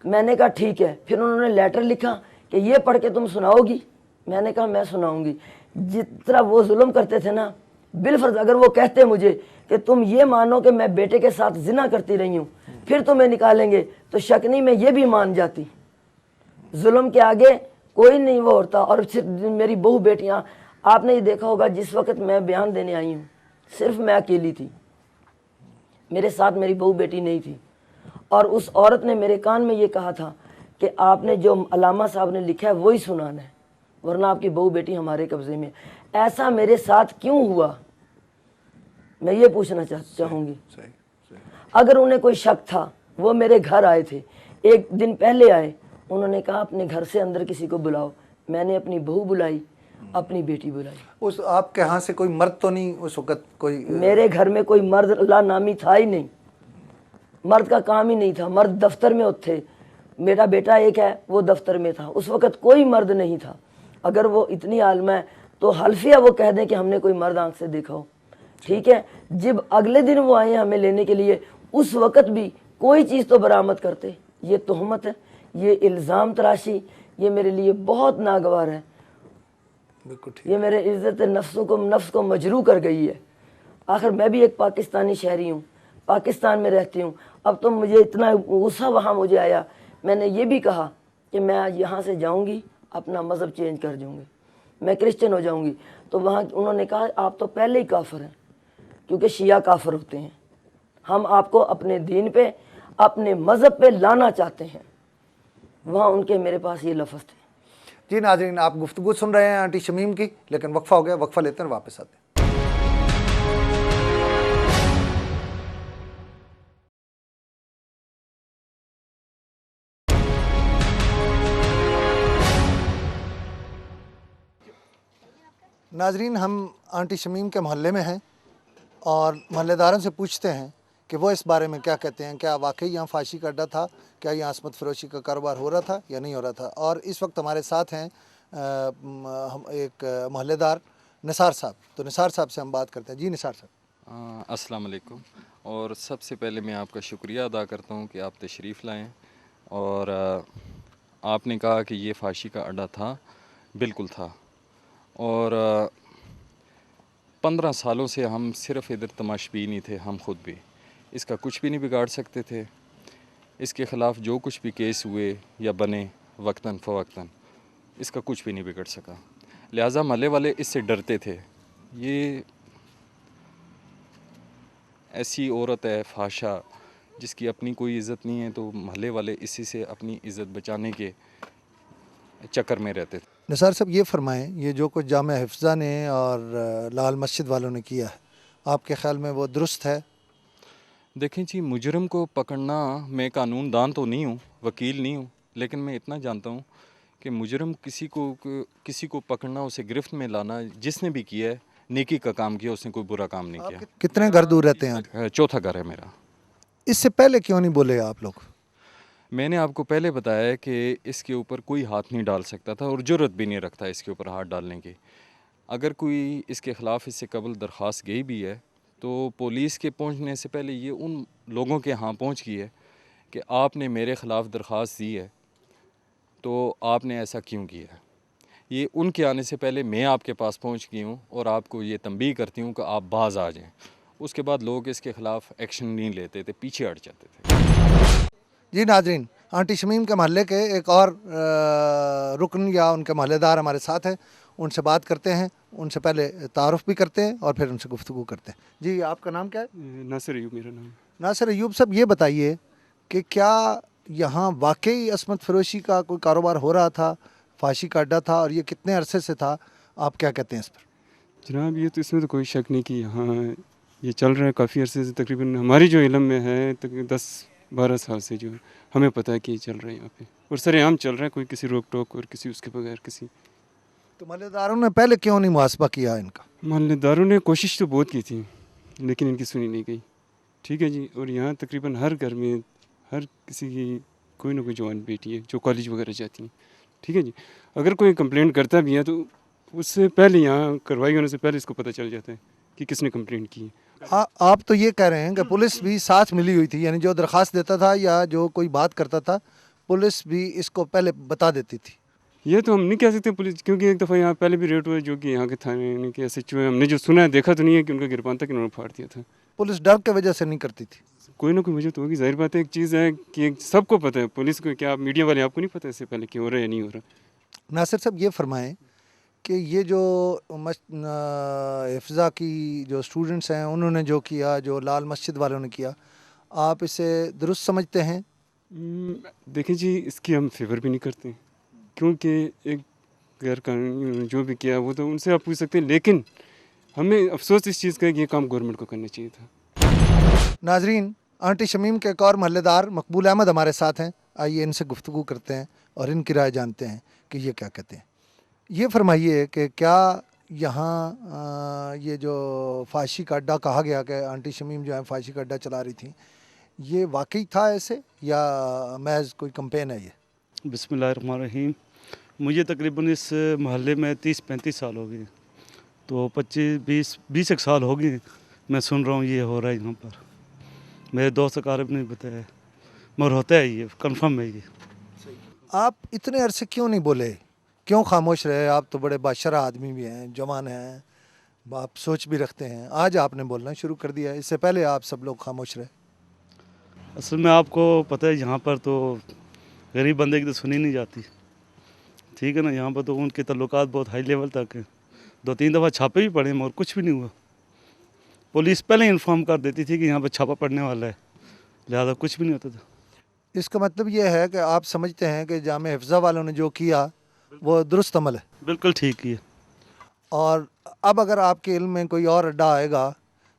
میں نے کہا ٹھیک ہے. پھر انہوں نے لیٹر لکھا کہ یہ پڑھ کے تم سناؤ گی. میں نے کہا میں سناؤں گی. جس طرح وہ ظلم کرتے تھے نا، بالفرض اگر وہ کہتے مجھے کہ تم یہ مانو کہ میں بیٹے کے ساتھ زنا کرتی رہی ہوں پھر تمہیں نکالیں گے، تو شک نہیں میں یہ بھی مان جاتی. ظلم کے آگے کوئی نہیں وہ ہوتا. اور صرف میری بہو بیٹیاں، آپ نے یہ دیکھا ہوگا جس وقت میں بیان دینے آئی ہوں صرف میں اکیلی تھی، میرے ساتھ میری بہو بیٹی نہیں تھی. اور اس عورت نے میرے کان میں یہ کہا تھا کہ آپ نے جو علامہ صاحب نے لکھا ہے وہی سنانا ہے، ورنہ آپ کی بہو بیٹی ہمارے قبضے میں. ایسا میرے ساتھ کیوں ہوا، میں یہ پوچھنا چاہوں گی. اگر انہیں کوئی شک تھا، وہ میرے گھر آئے تھے، 1 دن پہلے آئے. انہوں نے کہا اپنے گھر سے اندر کسی کو بلاؤ. میں نے اپنی بہو بلائی، اپنی بیٹی بلائی. اس آپ کے ہاں سے کوئی مرد تو نہیں اس وقت؟ کوئی میرے گھر میں کوئی مرد اللہ نامی تھا ہی نہیں، مرد کا کام ہی نہیں تھا. مرد دفتر میں تھے. میرا بیٹا ایک ہے وہ دفتر میں تھا. اس وقت کوئی مرد نہیں تھا. اگر وہ اتنی عالمہ ہے تو حلفیہ وہ کہہ دیں کہ ہم نے کوئی مرد آنکھ سے دیکھا ہو. ٹھیک ہے. جب اگلے دن وہ آئے ہمیں لینے کے لیے، اس وقت بھی کوئی چیز تو برآمد کرتے. یہ تہمت ہے، یہ الزام تراشی، یہ میرے لیے بہت ناگوار ہے. یہ میرے عزت نفس کو مجروح کر گئی ہے. آخر میں بھی ایک پاکستانی شہری ہوں، پاکستان میں رہتی ہوں. اب تو مجھے اتنا غصہ وہاں مجھے آیا، میں نے یہ بھی کہا کہ میں یہاں سے جاؤں گی اپنا مذہب چینج کر جاؤں گی، میں کرسچن ہو جاؤں گی. تو وہاں انہوں نے کہا آپ تو پہلے ہی کافر ہیں، کیونکہ شیعہ کافر ہوتے ہیں. ہم آپ کو اپنے دین پہ، اپنے مذہب پہ لانا چاہتے ہیں. وہاں ان کے میرے پاس یہ لفظ تھے. جی ناظرین، آپ گفتگو سن رہے ہیں آنٹی شمیم کی، لیکن وقفہ ہو گیا. وقفہ لیتے ہیں، واپس آتے ہیں. ناظرین، ہم آنٹی شمیم کے محلے میں ہیں اور محلے داروں سے پوچھتے ہیں کہ وہ اس بارے میں کیا کہتے ہیں. کیا واقعی یہاں فحاشی کا اڈہ تھا؟ کیا یہاں عصمت فروشی کا کاروبار ہو رہا تھا یا نہیں ہو رہا تھا؟ اور اس وقت ہمارے ساتھ ہیں ہم ایک محلے دار نثار صاحب. تو نثار صاحب سے ہم بات کرتے ہیں. جی نثار صاحب. السلام علیکم. اور سب سے پہلے میں آپ کا شکریہ ادا کرتا ہوں کہ آپ تشریف لائیں. اور آپ نے کہا کہ یہ فحاشی کا اڈہ تھا، بالکل تھا. اور 15 سالوں سے ہم صرف ادھر تماشبین ہی تھے، ہم خود بھی. اس کا کچھ بھی نہیں بگاڑ سکتے تھے. اس کے خلاف جو کچھ بھی کیس ہوئے یا بنے وقتاً فوقتاً، اس کا کچھ بھی نہیں بگڑ سکا. لہٰذا محلے والے اس سے ڈرتے تھے. یہ ایسی عورت ہے فحاشہ جس کی اپنی کوئی عزت نہیں ہے، تو محلے والے اسی سے اپنی عزت بچانے کے چکر میں رہتے تھے. نثار صاحب یہ فرمائیں، یہ جو کچھ جامعہ حفظہ نے اور لال مسجد والوں نے کیا ہے، آپ کے خیال میں وہ درست ہے؟ دیکھیں جی، مجرم کو پکڑنا، میں قانون دان تو نہیں ہوں، وکیل نہیں ہوں، لیکن میں اتنا جانتا ہوں کہ مجرم کسی کو پکڑنا، اسے گرفت میں لانا، جس نے بھی کیا ہے نیکی کا کام کیا، اس نے کوئی برا کام نہیں کیا. کتنے گھر دور رہتے ہیں؟ چوتھا گھر ہے میرا. اس سے پہلے کیوں نہیں بولے آپ لوگ؟ میں نے آپ کو پہلے بتایا کہ اس کے اوپر کوئی ہاتھ نہیں ڈال سکتا تھا اور جرت بھی نہیں رکھتا اس کے اوپر ہاتھ ڈالنے کی. اگر کوئی اس کے خلاف اس سے قبل درخواست گئی بھی ہے تو پولیس کے پہنچنے سے پہلے یہ ان لوگوں کے ہاں پہنچ گئی ہے کہ آپ نے میرے خلاف درخواست دی ہے تو آپ نے ایسا کیوں کیا ہے. یہ ان کے آنے سے پہلے میں آپ کے پاس پہنچ گئی ہوں اور آپ کو یہ تنبیہ کرتی ہوں کہ آپ باز آ جائیں. اس کے بعد لوگ اس کے خلاف ایکشن نہیں لیتے تھے, پیچھے ہٹ جاتے تھے. جی ناظرین, آنٹی شمیم کے محلے کے ایک اور رکن یا ان کے محلے دار ہمارے ساتھ ہیں, ان سے بات کرتے ہیں, ان سے پہلے تعارف بھی کرتے ہیں اور پھر ان سے گفتگو کرتے ہیں. جی آپ کا نام کیا ہے؟ ناصر ایوب میرا نام. ناصر ایوب صاحب, یہ بتائیے کہ کیا یہاں واقعی عصمت فروشی کا کوئی کاروبار ہو رہا تھا, فحاشی کا اڈہ تھا, اور یہ کتنے عرصے سے تھا, آپ کیا کہتے ہیں اس پر؟ جناب یہ تو اس میں تو کوئی شک نہیں کہ یہاں یہ چل رہا ہے کافی عرصے سے, تقریباً ہماری جو علم میں ہے 10-12 سال سے جو ہمیں پتہ ہے کہ یہ چل رہا ہے یہاں پہ, اور سر عام چل رہا ہے, کوئی کسی روک ٹوک اور کسی اس کے بغیر کسی. تو محلے داروں نے پہلے کیوں نہیں محاسبہ کیا ان کا؟ محلے داروں نے کوشش تو بہت کی تھی لیکن ان کی سنی نہیں گئی. ٹھیک ہے جی, اور یہاں تقریباً ہر گھر میں ہر کسی کی کوئی نہ کوئی جوان بیٹی ہے جو کالج وغیرہ جاتی ہیں. ٹھیک ہے جی, اگر کوئی کمپلینٹ کرتا بھی ہے تو اس سے پہلے یہاں کارروائی ہونے سے پہلے اس کو پتہ چل جاتا ہے کہ کس نے کمپلینٹ کی ہے. آپ تو یہ کہہ رہے ہیں کہ پولیس بھی ساتھ ملی ہوئی تھی, یعنی جو درخواست دیتا تھا یا جو کوئی بات کرتا تھا پولیس بھی اس کو پہلے بتا دیتی تھی. یہ تو ہم نہیں کہہ سکتے پولیس, کیونکہ ایک دفعہ یہاں پہلے بھی ریٹ ہوئے جو کہ یہاں کے تھانے کے ایس ایچ او ہیں, ہم نے جو سنا ہے دیکھا تو نہیں ہے کہ ان کا گربان تک انہوں نے پھاڑ دیا تھا. پولیس ڈر کی وجہ سے نہیں کرتی تھی. کوئی نہ کوئی وجہ تو ہوگی, ظاہر بات ہے. ایک چیز ہے کہ سب کو پتہ ہے, پولیس کو کیا میڈیا والے آپ کو نہیں پتہ اس سے پہلے کہ ہو رہا ہے یا نہیں ہو رہا. ناصر صاحب یہ فرمائیں کہ یہ جو حفظہ کی جو اسٹوڈنٹس ہیں انہوں نے جو کیا, جو لال مسجد والوں نے کیا, آپ اسے درست سمجھتے ہیں؟ دیکھیں جی, اس کی ہم فیور بھی نہیں کرتے کیونکہ ایک غیر قانونی جو بھی کیا وہ تو ان سے آپ پوچھ سکتے ہیں, لیکن ہمیں افسوس اس چیز کا ہے کہ یہ کام گورنمنٹ کو کرنا چاہیے تھا. ناظرین, آنٹی شمیم کے ایک اور محلے دار مقبول احمد ہمارے ساتھ ہیں, آئیے ان سے گفتگو کرتے ہیں اور ان کی رائے جانتے ہیں کہ یہ کیا کہتے ہیں. یہ فرمائیے کہ کیا یہاں یہ جو فحاشی کا اڈہ کہا گیا کہ آنٹی شمیم جو ہے فحاشی کا اڈہ چلا رہی تھیں, یہ واقعی تھا ایسے یا محض کوئی کمپین ہے یہ؟ بسم اللہ الرحمن الرحیم. مجھے تقریباً اس محلے میں 30-35 سال ہو گئے, تو 25-20 ایک سال ہو گئے میں سن رہا ہوں یہ ہو رہا ہے یہاں پر. میرے دوست اقارب نے بتایا, مگر ہوتا ہے یہ کنفرم ہے. یہ آپ اتنے عرصے کیوں نہیں بولے, کیوں خاموش رہے؟ آپ تو بڑے باشرہ آدمی بھی ہیں, جوان ہیں, آپ سوچ بھی رکھتے ہیں, آج آپ نے بولنا شروع کر دیا, اس سے پہلے آپ سب لوگ خاموش رہے. اصل میں آپ کو پتہ ہے یہاں پر تو غریب بندے کی تو سنی نہیں جاتی. ٹھیک ہے نا, یہاں پر تو ان کے تعلقات بہت ہائی لیول تک ہیں. 2-3 دفعہ چھاپے بھی پڑے مگر کچھ بھی نہیں ہوا. پولیس پہلے انفارم کر دیتی تھی کہ یہاں پہ چھاپا پڑنے والا ہے, لہٰذا کچھ بھی نہیں ہوتا تھا. اس کا مطلب یہ ہے کہ آپ سمجھتے ہیں کہ جامع حفظہ والوں نے جو کیا وہ درست عمل ہے؟ بالکل ٹھیک ہی ہے. اور اب اگر آپ کے علم میں کوئی اور اڈہ آئے گا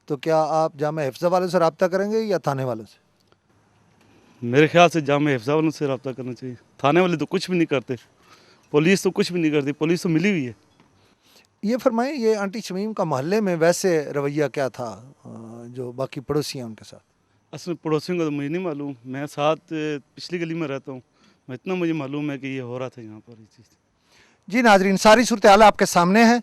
تو کیا آپ جامع حفظہ والوں سے رابطہ کریں گے یا تھانے والوں سے؟ میرے خیال سے جامع حفظہ والوں سے رابطہ کرنا چاہیے. تھانے والے تو کچھ بھی نہیں کرتے, پولیس تو کچھ بھی نہیں کرتی, پولیس تو ملی ہوئی ہے. یہ فرمائیں, یہ آنٹی شمیم کا محلے میں ویسے رویہ کیا تھا جو باقی پڑوسی ہیں ان کے ساتھ؟ اصل میں پڑوسیوں کا تو مجھے نہیں معلوم, میں ساتھ پچھلی گلی میں رہتا ہوں, میں اتنا مجھے معلوم ہے کہ یہ ہو رہا تھا یہاں پر یہ چیز. جی ناظرین, ساری صورتحال آپ کے سامنے ہے.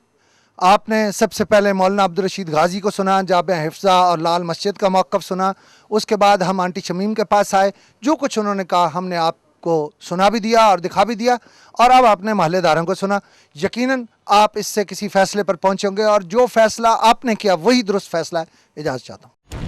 آپ نے سب سے پہلے مولانا عبدالرشید غازی کو سنا, جامع حفظہ اور لال مسجد کا موقف سنا, اس کے بعد ہم آنٹی شمیم کے پاس آئے, جو کچھ انہوں نے کہا ہم نے آپ کو سنا بھی دیا اور دکھا بھی دیا, اور اب آپ نے محلے داروں کو سنا. یقیناً آپ اس سے کسی فیصلے پر پہنچیں گے اور جو فیصلہ آپ نے کیا وہی درست فیصلہ ہے. اجازت چاہتا ہوں.